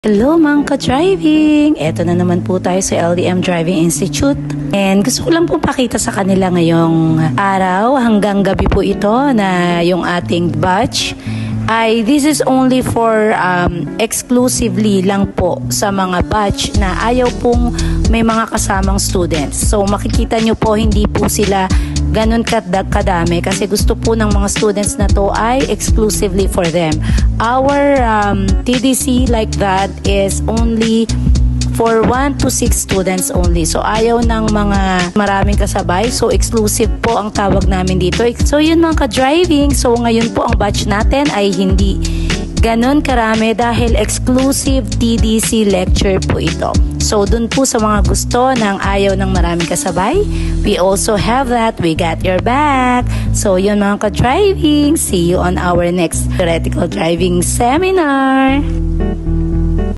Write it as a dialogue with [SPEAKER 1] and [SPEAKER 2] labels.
[SPEAKER 1] Hello mga ka-driving! Eto na naman po tayo sa LDM Driving Institute. And gusto ko lang po pakita sa kanila ngayong araw, hanggang gabi po ito na yung ating batch. This is only for exclusively lang po sa mga batch na ayaw pong may mga kasamang students. So makikita nyo po hindi po sila ganun kadami kasi gusto po ng mga students na to ay exclusively for them. Our TDC like that is only for 1 to 6 students only. So ayaw ng mga maraming kasabay. So exclusive po ang tawag namin dito. So yun mga ka-driving. So ngayon po ang batch natin ay hindi ganon karami dahil exclusive TDC lecture po ito. So dun po sa mga gusto ng ayaw ng maraming kasabay, we also have that. We got your back. So yun mga ka-driving. See you on our next theoretical driving seminar.